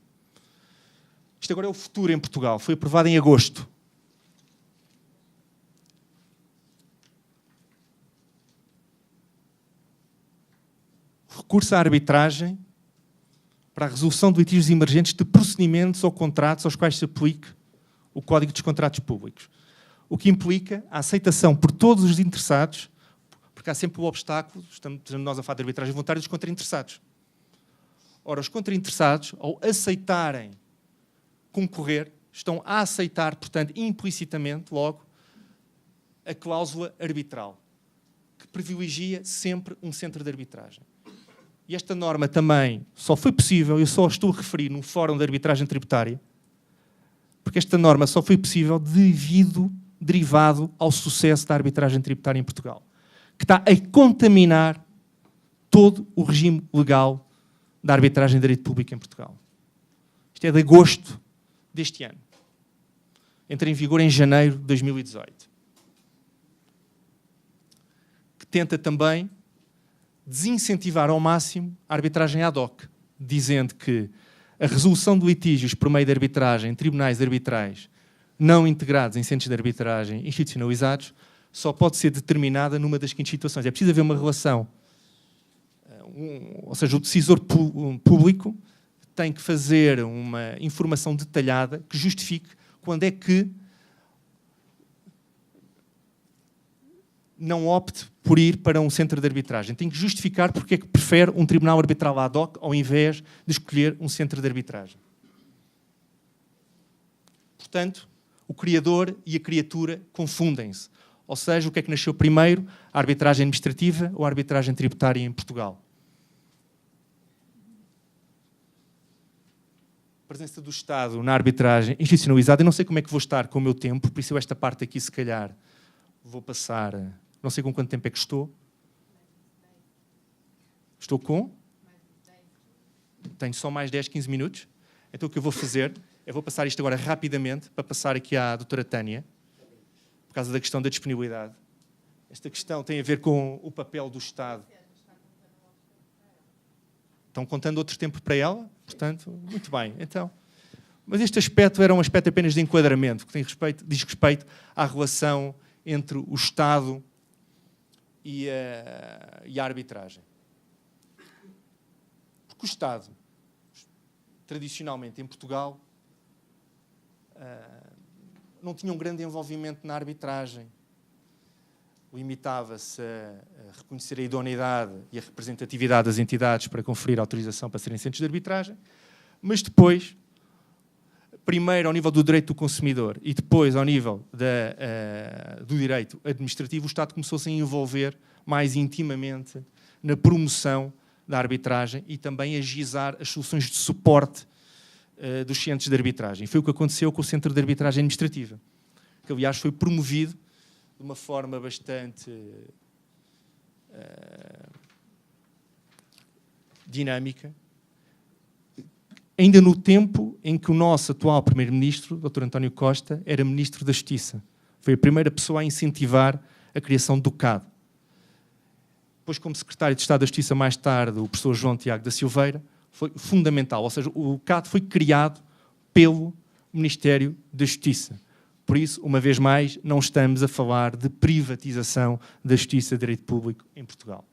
Isto agora é o futuro em Portugal. Foi aprovado em agosto. Recurso à arbitragem para a resolução de litígios emergentes de procedimentos ou contratos aos quais se aplique o Código dos Contratos Públicos. O que implica a aceitação por todos os interessados, porque há sempre o obstáculo, estamos nós a falar de arbitragem voluntária, dos contra-interessados. Ora, os contra-interessados, ao aceitarem concorrer, estão a aceitar, portanto, implicitamente, logo, a cláusula arbitral, que privilegia sempre um centro de arbitragem. E esta norma também só foi possível, eu só estou a referir num fórum de arbitragem tributária, porque esta norma só foi possível derivado ao sucesso da arbitragem tributária em Portugal, que está a contaminar todo o regime legal da arbitragem de direito público em Portugal. Isto é de agosto deste ano. Entra em vigor em janeiro de 2018. Que tenta também desincentivar ao máximo a arbitragem ad hoc, dizendo que a resolução de litígios por meio de arbitragem em tribunais arbitrais não integrados em centros de arbitragem institucionalizados só pode ser determinada numa das seguintes situações. É preciso haver uma relação, ou seja, o decisor público tem que fazer uma informação detalhada que justifique quando é que não opte por ir para um centro de arbitragem. Tem que justificar porque é que prefere um tribunal arbitral ad hoc ao invés de escolher um centro de arbitragem. Portanto, o criador e a criatura confundem-se. Ou seja, o que é que nasceu primeiro? A arbitragem administrativa ou a arbitragem tributária em Portugal? A presença do Estado na arbitragem institucionalizada, eu não sei como é que vou estar com o meu tempo, por isso eu esta parte aqui, se calhar, vou passar... Não sei com quanto tempo é que estou. Estou com? Tenho só mais 10, 15 minutos. Então o que eu vou fazer, eu vou passar isto agora rapidamente, para passar aqui à doutora Tânia, por causa da questão da disponibilidade. Esta questão tem a ver com o papel do Estado. Estão contando outro tempo para ela? Portanto, muito bem. Então, mas este aspecto era um aspecto apenas de enquadramento, que diz respeito à relação entre o Estado e a arbitragem. Porque o Estado, tradicionalmente em Portugal, não tinha um grande envolvimento na arbitragem. Limitava-se a reconhecer a idoneidade e a representatividade das entidades para conferir autorização para serem centros de arbitragem, mas depois, primeiro ao nível do direito do consumidor e depois ao nível do direito administrativo, o Estado começou-se a envolver mais intimamente na promoção da arbitragem e também a agilizar as soluções de suporte dos centros de arbitragem. Foi o que aconteceu com o Centro de Arbitragem Administrativa, que aliás foi promovido de uma forma bastante dinâmica, ainda no tempo em que o nosso atual Primeiro-Ministro, Dr. António Costa, era Ministro da Justiça. Foi a primeira pessoa a incentivar a criação do CAD. Depois, como secretário de Estado da Justiça, mais tarde, o professor João Tiago da Silveira, foi fundamental. Ou seja, o CAD foi criado pelo Ministério da Justiça. Por isso, uma vez mais, não estamos a falar de privatização da Justiça e Direito Público em Portugal.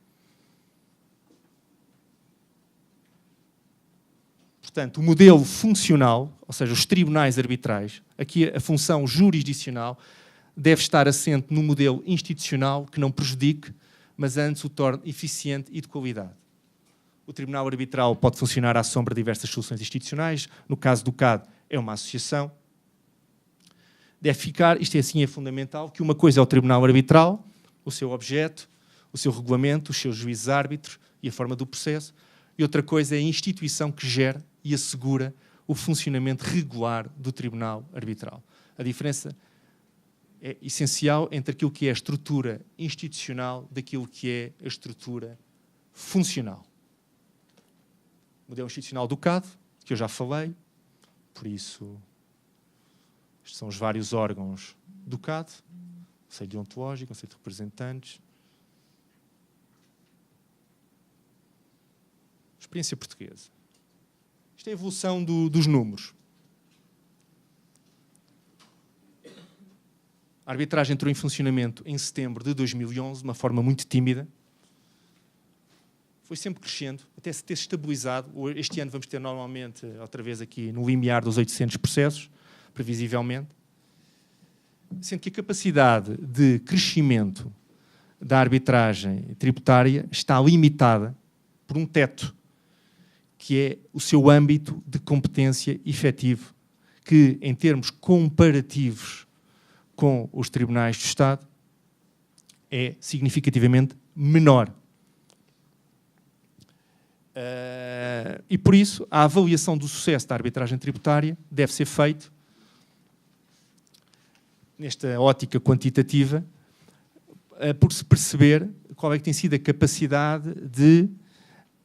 Portanto, o modelo funcional, ou seja, os tribunais arbitrais, aqui a função jurisdicional deve estar assente no modelo institucional que não prejudique, mas antes o torne eficiente e de qualidade. O Tribunal Arbitral pode funcionar à sombra de diversas soluções institucionais. No caso do CAD, é uma associação. Deve ficar, isto é assim, é fundamental, que uma coisa é o Tribunal Arbitral, o seu objeto, o seu regulamento, os seus juízes árbitros e a forma do processo, e outra coisa é a instituição que gera e assegura o funcionamento regular do Tribunal Arbitral. A diferença é essencial entre aquilo que é a estrutura institucional daquilo que é a estrutura funcional. O modelo institucional do CAD, que eu já falei, por isso, estes são os vários órgãos do CAD, Conselho Deontológico, Conselho de Representantes. Experiência portuguesa. Isto é a evolução dos números. A arbitragem entrou em funcionamento em setembro de 2011, de uma forma muito tímida. Foi sempre crescendo, até se ter estabilizado. Este ano vamos ter normalmente, outra vez aqui, no limiar dos 800 processos, previsivelmente. Sendo que a capacidade de crescimento da arbitragem tributária está limitada por um teto, que é o seu âmbito de competência efetivo, que, em termos comparativos com os tribunais do Estado, é significativamente menor. E, por isso, a avaliação do sucesso da arbitragem tributária deve ser feita nesta ótica quantitativa, por se perceber qual é que tem sido a capacidade de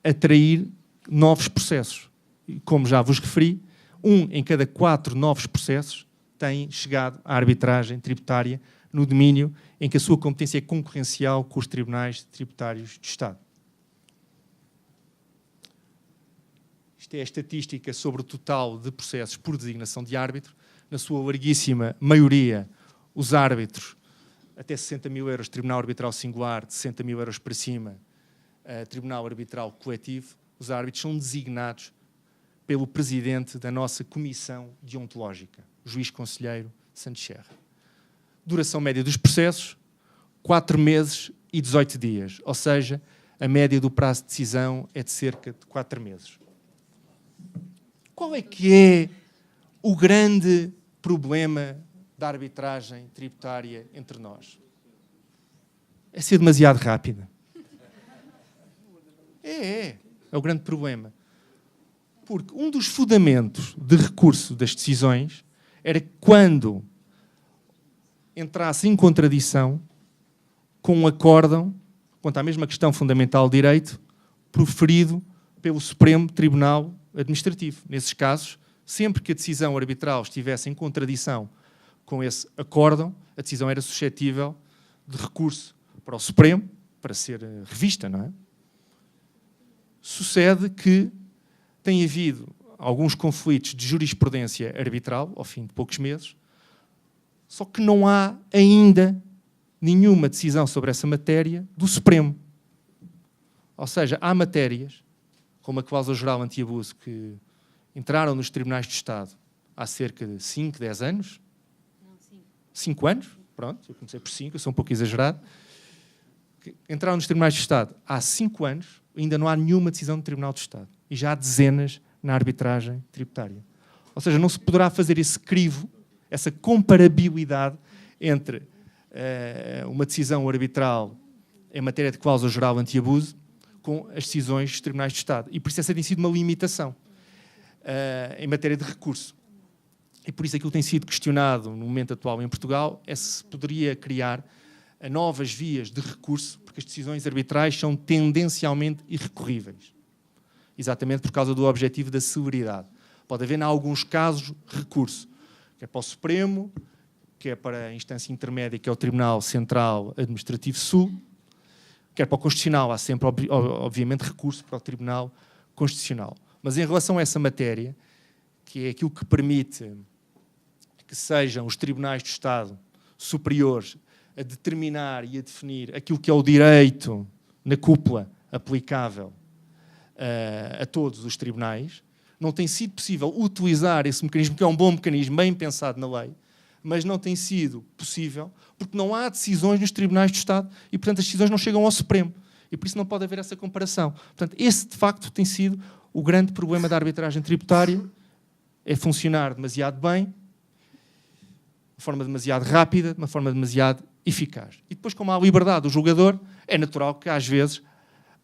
atrair novos processos. E, como já vos referi, 1 em cada 4 novos processos tem chegado à arbitragem tributária no domínio em que a sua competência é concorrencial com os tribunais tributários do Estado. Isto é a estatística sobre o total de processos por designação de árbitro. Na sua larguíssima maioria, os árbitros, até 60 mil euros, Tribunal Arbitral Singular, de 60 mil euros para cima, Tribunal Arbitral Coletivo, os árbitros são designados pelo presidente da nossa Comissão Deontológica, o juiz conselheiro Santos Serra. Duração média dos processos, 4 meses e 18 dias, ou seja, a média do prazo de decisão é de cerca de 4 meses. Qual é que é o grande problema da arbitragem tributária entre nós? É ser demasiado rápida. É o grande problema. Porque um dos fundamentos de recurso das decisões era que quando entrasse em contradição com um acórdão quanto à mesma questão fundamental de direito proferido pelo Supremo Tribunal Administrativo. Nesses casos, sempre que a decisão arbitral estivesse em contradição com esse acórdão, a decisão era suscetível de recurso para o Supremo, para ser revista, não é? Sucede que tem havido alguns conflitos de jurisprudência arbitral, ao fim de poucos meses, só que não há ainda nenhuma decisão sobre essa matéria do Supremo. Ou seja, há matérias, como a cláusula geral anti-abuso, que entraram nos tribunais de Estado há cerca de 5, 10 anos. Não, 5 anos? Pronto, eu comecei por 5, eu sou um pouco exagerado. Entraram nos tribunais de Estado há 5 anos, ainda não há nenhuma decisão do Tribunal de Estado. E já há dezenas na arbitragem tributária. Ou seja, não se poderá fazer esse crivo, essa comparabilidade entre uma decisão arbitral em matéria de cláusula geral anti-abuso com as decisões dos tribunais de Estado. E por isso essa tem sido uma limitação em matéria de recurso. E por isso aquilo tem sido questionado no momento atual em Portugal é se poderia criar novas vias de recurso, porque as decisões arbitrais são tendencialmente irrecorríveis. Exatamente por causa do objetivo da celeridade. Pode haver, em alguns casos, recurso, que é para o Supremo, quer para a instância intermédia, que é o Tribunal Central Administrativo Sul, quer para o Constitucional. Há sempre, obviamente, recurso para o Tribunal Constitucional. Mas em relação a essa matéria, que é aquilo que permite que sejam os tribunais do Estado superiores a determinar e a definir aquilo que é o direito na cúpula aplicável a todos os tribunais, não tem sido possível utilizar esse mecanismo, que é um bom mecanismo, bem pensado na lei, mas não tem sido possível porque não há decisões nos tribunais do Estado e, portanto, as decisões não chegam ao Supremo. E por isso não pode haver essa comparação. Portanto, esse, de facto, tem sido o grande problema da arbitragem tributária, é funcionar demasiado bem, de forma demasiado rápida, de uma forma demasiado eficaz. E depois, como há a liberdade do julgador, é natural que, às vezes,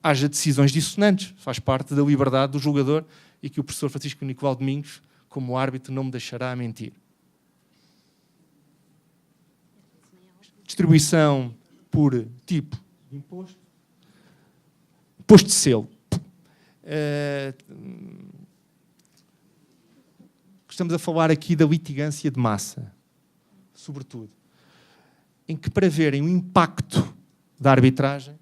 haja decisões dissonantes. Faz parte da liberdade do julgador e que o professor Francisco Nicolau Domingos, como árbitro, não me deixará mentir. Distribuição por tipo de imposto. Imposto de selo. Estamos a falar aqui da litigância de massa, sobretudo, em que, para verem o impacto da arbitragem,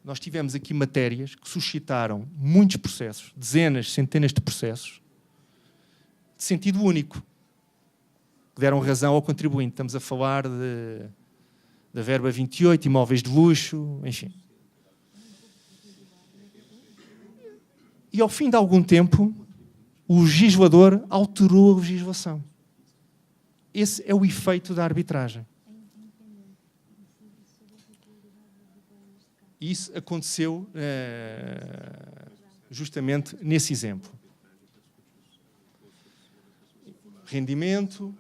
nós tivemos aqui matérias que suscitaram muitos processos, dezenas, centenas de processos, de sentido único, que deram razão ao contribuinte. Estamos a falar da verba 28, imóveis de luxo, enfim. E ao fim de algum tempo, o legislador alterou a legislação. Esse é o efeito da arbitragem. E isso aconteceu justamente nesse exemplo. Rendimento,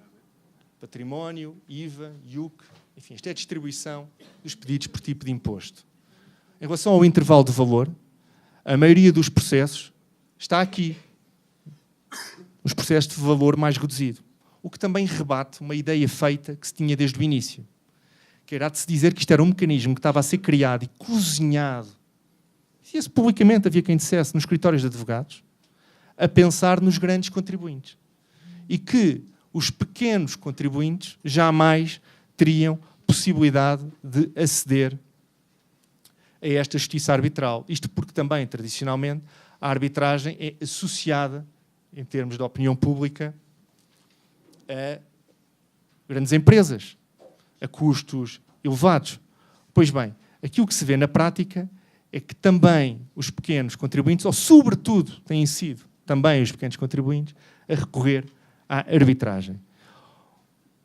património, IVA, IUC, enfim, isto é a distribuição dos pedidos por tipo de imposto. Em relação ao intervalo de valor, a maioria dos processos está aqui, os processos de valor mais reduzido, o que também rebate uma ideia feita que se tinha desde o início, que era de se dizer que isto era um mecanismo que estava a ser criado e cozinhado, dizia-se publicamente, havia quem dissesse, nos escritórios de advogados, a pensar nos grandes contribuintes. E que os pequenos contribuintes jamais teriam possibilidade de aceder a esta justiça arbitral. Isto porque também, tradicionalmente, a arbitragem é associada, em termos de opinião pública, a grandes empresas, a custos elevados. Pois bem, aquilo que se vê na prática é que também os pequenos contribuintes, ou sobretudo têm sido também os pequenos contribuintes, a recorrer à arbitragem.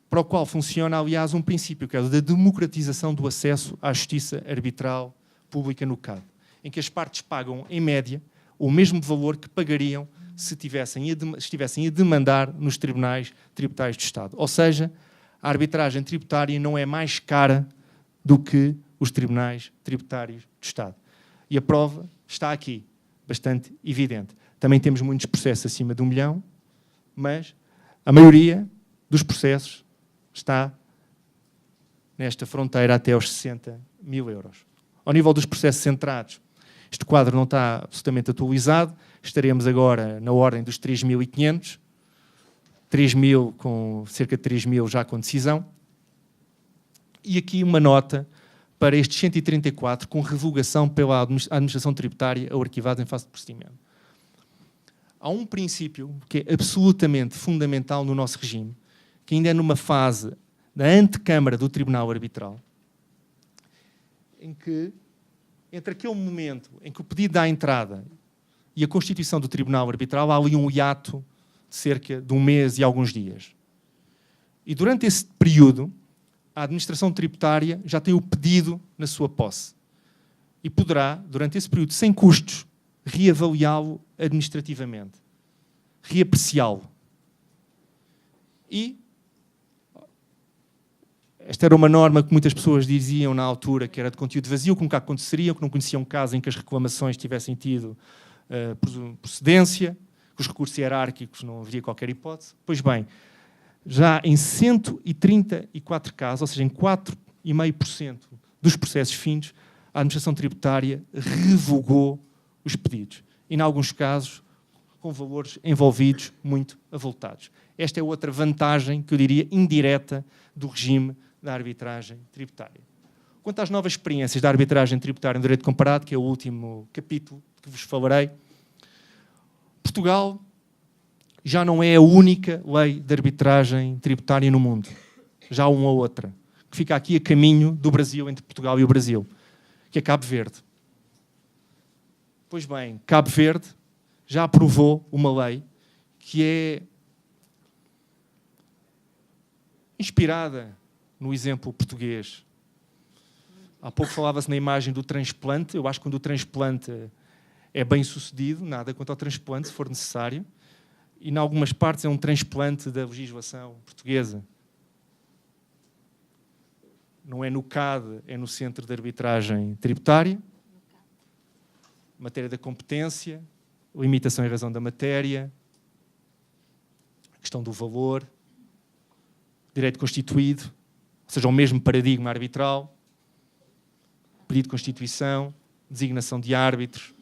Para o qual funciona, aliás, um princípio, que é o da democratização do acesso à justiça arbitral pública no CAD, em que as partes pagam, em média, o mesmo valor que pagariam se estivessem a demandar nos tribunais tributários do Estado. Ou seja, a arbitragem tributária não é mais cara do que os tribunais tributários do Estado. E a prova está aqui, bastante evidente. Também temos muitos processos acima de 1 milhão, mas a maioria dos processos está nesta fronteira até aos 60 mil euros. Ao nível dos processos centrados, este quadro não está absolutamente atualizado, estaremos agora na ordem dos 3.500, 3.000 com cerca de 3.000 já com decisão. E aqui uma nota para estes 134 com revogação pela administração tributária ou arquivados em fase de procedimento. Há um princípio que é absolutamente fundamental no nosso regime, que ainda é numa fase da antecâmara do Tribunal Arbitral, em que, entre aquele momento em que o pedido dá entrada e a constituição do Tribunal Arbitral, há ali um hiato de cerca de 1 mês e alguns dias. E durante esse período, a administração tributária já tem o pedido na sua posse e poderá, durante esse período, sem custos, reavaliá-lo administrativamente, reapreciá-lo. E esta era uma norma que muitas pessoas diziam na altura que era de conteúdo vazio, que nunca aconteceria, que não conheciam um caso em que as reclamações tivessem tido procedência, que os recursos hierárquicos não haveria qualquer hipótese. Pois bem, já em 134 casos, ou seja, em 4,5% dos processos findos, a administração tributária revogou os pedidos. E, em alguns casos, com valores envolvidos muito avultados. Esta é outra vantagem, que eu diria, indireta do regime da arbitragem tributária. Quanto às novas experiências da arbitragem tributária no direito comparado, que é o último capítulo que vos falarei, Portugal já não é a única lei de arbitragem tributária no mundo. Já há uma outra, que fica aqui a caminho do Brasil, entre Portugal e o Brasil, que é Cabo Verde. Pois bem, Cabo Verde já aprovou uma lei que é inspirada no exemplo português. Há pouco falava-se na imagem do transplante. Eu acho que quando o transplante é bem sucedido, nada quanto ao transplante, se for necessário, e em algumas partes é um transplante da legislação portuguesa. Não é no CAD, é no Centro de Arbitragem Tributária, matéria da competência, limitação em razão da matéria, questão do valor, direito constituído, ou seja, o mesmo paradigma arbitral, pedido de constituição, designação de árbitros,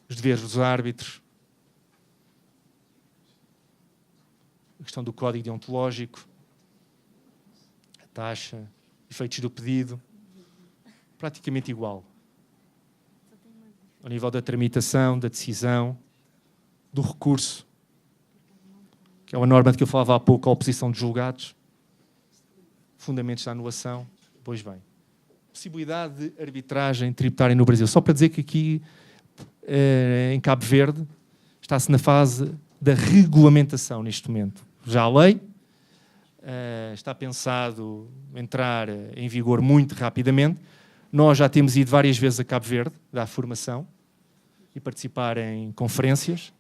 os deveres dos árbitros, a questão do código deontológico, a taxa, efeitos do pedido, praticamente igual. Ao nível da tramitação, da decisão, do recurso, que é uma norma de que eu falava há pouco, a oposição de julgados, fundamentos da anulação. Pois bem, possibilidade de arbitragem tributária no Brasil. Só para dizer que aqui, em Cabo Verde, está-se na fase da regulamentação neste momento. Já a lei está pensado entrar em vigor muito rapidamente. Nós já temos ido várias vezes a Cabo Verde, dar formação e participar em conferências,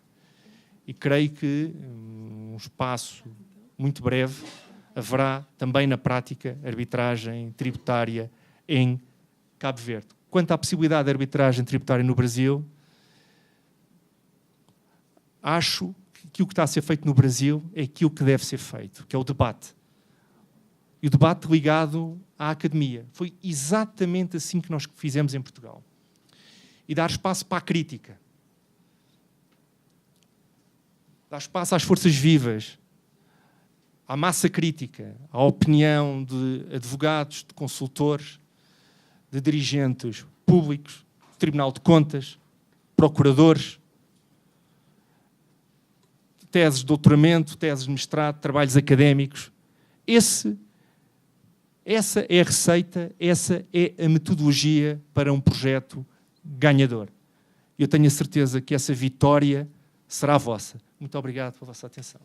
e creio que, um espaço muito breve, haverá também na prática arbitragem tributária em Cabo Verde. Quanto à possibilidade de arbitragem tributária no Brasil, acho que o que está a ser feito no Brasil é aquilo que deve ser feito, que é o debate. E o debate ligado à academia. Foi exatamente assim que nós fizemos em Portugal. E dar espaço para a crítica. Dar espaço às forças vivas, à massa crítica, à opinião de advogados, de consultores, de dirigentes públicos, do Tribunal de Contas, procuradores, teses de doutoramento, teses de mestrado, trabalhos académicos. Essa é a receita, essa é a metodologia para um projeto ganhador. Eu tenho a certeza que essa vitória será vossa. Muito obrigado pela vossa atenção.